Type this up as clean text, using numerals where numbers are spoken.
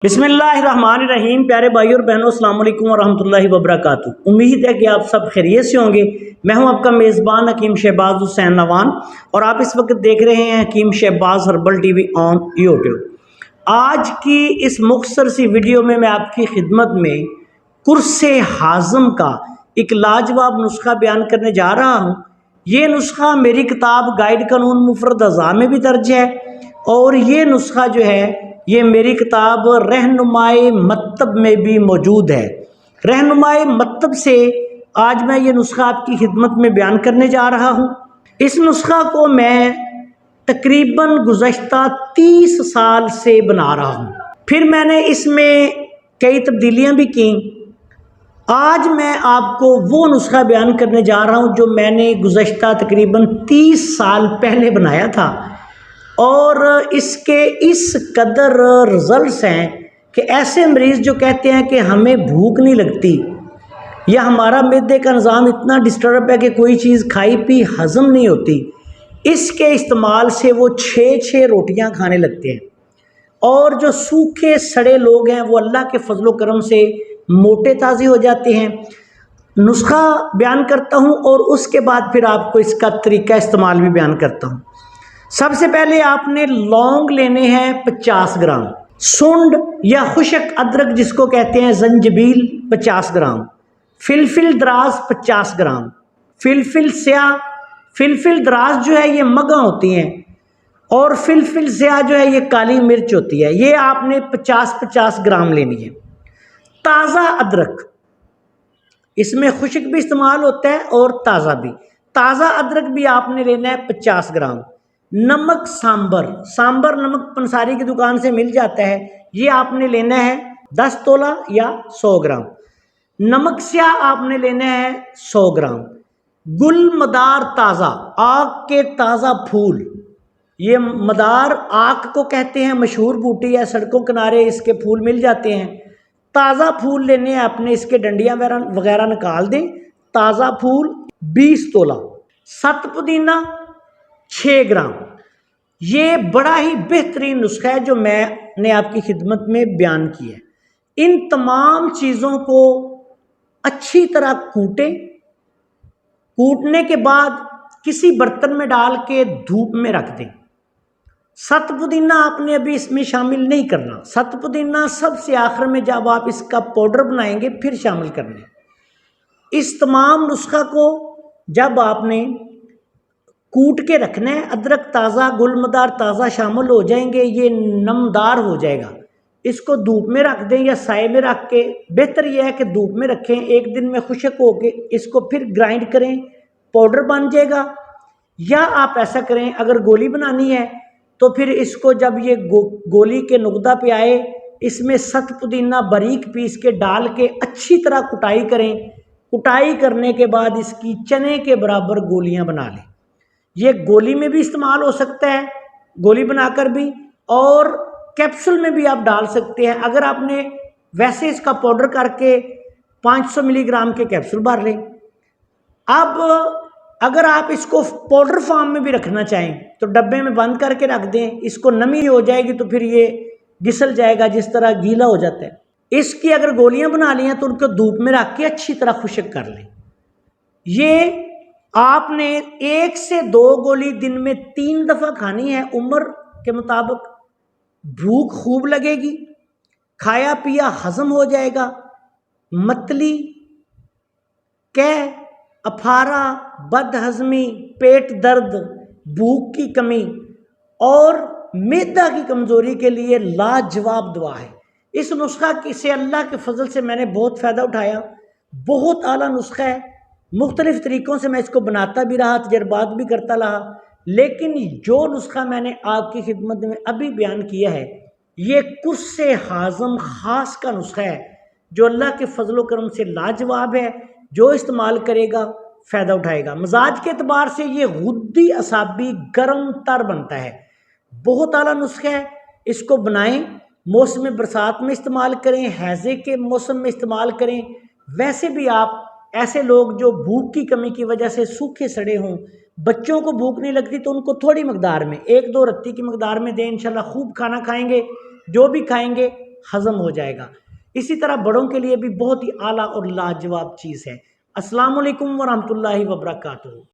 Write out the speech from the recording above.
बिस्मिल्लाहिर्रहमानिर्रहीम। प्यारे भाई और बहनों, अस्सलाम वालेकुम वरहमतुल्लाहि वबरकातुहू। उम्मीद है कि आप सब खैरियत से होंगे। मैं हूं आपका मेज़बान हकीम शहबाज हुसैन नवान और आप इस वक्त देख रहे हैं Hakeem Shahbaz herbal TV on YouTube. आज की इस मुख्तसर सी वीडियो में मैं आपकी खिदमत में कुर्से हाज़म का एक लाजवाब नुस्खा बयान करने जा रहा हूँ। ये नुस्खा मेरी किताब गाइड कानून मुफरद अज़ा में भी दर्ज है और ये नुस्खा जो है ये मेरी किताब रहनुमाए मत्तब में भी मौजूद है। रहनुमाए मत्तब से आज मैं ये नुस्खा आपकी खिदमत में बयान करने जा रहा हूँ। इस नुस्खा को मैं तकरीबन गुज़श्ता 30 साल से बना रहा हूँ। फिर मैंने इसमें कई तब्दीलियाँ भी की। आज मैं आपको वो नुस्खा बयान करने जा रहा हूँ जो मैंने गुज़श्ता तकरीबन 30 साल पहले बनाया था और इसके इस कदर रिज़ल्ट्स हैं कि ऐसे मरीज़ जो कहते हैं कि हमें भूख नहीं लगती या हमारा मैदे का निज़ाम इतना डिस्टर्ब है कि कोई चीज़ खाई पी हज़म नहीं होती, इसके इस्तेमाल से वो 6-6 रोटियां खाने लगते हैं। और जो सूखे सड़े लोग हैं वो अल्लाह के फजलो करम से मोटे ताज़े हो जाते हैं। नुस्खा बयान करता हूँ और उसके बाद फिर आपको इसका तरीका इस्तेमाल भी बयान करता हूँ। सबसे पहले आपने लौंग लेने हैं 50 ग्राम, सुंड या खुशक अदरक जिसको कहते हैं जंजबील 50 ग्राम, फिलफिल दराज 50 ग्राम, फिलफिल स्याह, फिलफिल दराज जो है ये मगा होती हैं और फिलफिल स्याह जो है ये काली मिर्च होती है। ये आपने 50-50 ग्राम लेनी है। ताज़ा अदरक, इसमें खुशक भी इस्तेमाल होता है और ताज़ा भी। ताज़ा अदरक भी आपने लेना है 50 ग्राम। नमक सांबर, सांबर नमक पंसारी की दुकान से मिल जाता है, ये आपने लेना है 10 तोला या 100 ग्राम। नमक स्याह आपने लेना है 100 ग्राम। गुल मदार ताज़ा, आक के ताज़ा फूल, ये मदार आक को कहते हैं, मशहूर बूटी है, सड़कों किनारे इसके फूल मिल जाते हैं। ताज़ा फूल लेने हैं आपने, इसके डंडियाँ वगैरह निकाल दें। ताज़ा फूल 20 तोला। सत पुदीना 6 ग्राम। ये बड़ा ही बेहतरीन नुस्खा है जो मैंने आपकी खिदमत में बयान किया है। इन तमाम चीज़ों को अच्छी तरह कूटें। कूटने के बाद किसी बर्तन में डाल के धूप में रख दें। सत पुदीना आपने अभी इसमें शामिल नहीं करना। सत पुदीना सबसे आखिर में जब आप इसका पाउडर बनाएंगे फिर शामिल करना। इस तमाम नुस्खा को जब आपने कूट के रखना है, अदरक ताज़ा गुलमदार ताज़ा शामिल हो जाएंगे, ये नमदार हो जाएगा। इसको धूप में रख दें या साए में रख के, बेहतर यह है कि धूप में रखें। एक दिन में खुशक हो के इसको फिर ग्राइंड करें, पाउडर बन जाएगा। या आप ऐसा करें, अगर गोली बनानी है तो फिर इसको जब ये गोली के नुकदा पे आए, इसमें सत पुदीना बारीक पीस के डाल के अच्छी तरह कुटाई करें। कुटाई करने के बाद इसकी चने के बराबर गोलियां बना लें। ये गोली में भी इस्तेमाल हो सकता है, गोली बनाकर भी, और कैप्सूल में भी आप डाल सकते हैं। अगर आपने वैसे इसका पाउडर करके 500 मिलीग्राम के कैप्सूल भर लें। अब अगर आप इसको पाउडर फॉर्म में भी रखना चाहें तो डब्बे में बंद करके रख दें। इसको नमी हो जाएगी तो फिर ये घिसल जाएगा, जिस तरह गीला हो जाता है। इसकी अगर गोलियां बना ली हैं तो उनको धूप में रख के अच्छी तरह खुशक कर लें। ये आपने 1 से 2 गोली दिन में 3 दफ़ा खानी है। उम्र के मुताबिक भूख खूब लगेगी, खाया पिया हजम हो जाएगा। मतली, कैं, अफारा, बदहजमी, पेट दर्द, भूख की कमी और मैदा की कमज़ोरी के लिए लाजवाब दवा है। इस नुस्खा से अल्लाह के फजल से मैंने बहुत फ़ायदा उठाया। बहुत आला नुस्खा है। मुख्तलिफ़ तरीक़ों से मैं इसको बनाता भी रहा, तजर्बात भी करता रहा, लेकिन जो नुस्खा मैंने आपकी खिदमत में अभी बयान किया है ये कुर्से हाज़म ख़ास का नुस्खा है जो अल्लाह के फजलो करम से लाजवाब है। जो इस्तेमाल करेगा फ़ायदा उठाएगा। मिजाज के अतबार से ये गुद्दी असाबी गर्म तर बनता है। बहुत आला नुस्खा है। इसको बनाएं, मौसम बरसात में इस्तेमाल करें, हैज़े के मौसम में इस्तेमाल करें। वैसे भी आप ऐसे लोग जो भूख की कमी की वजह से सूखे सड़े हों, बच्चों को भूख नहीं लगती तो उनको थोड़ी मकदार में 1-2 रत्ती की मकदार में दें। इंशाल्लाह खूब खाना खाएंगे। जो भी खाएंगे हज़म हो जाएगा। इसी तरह बड़ों के लिए भी बहुत ही आला और लाजवाब चीज़ है। अस्सलाम वालेकुम व रहमतुल्लाहि व बरकातुहू।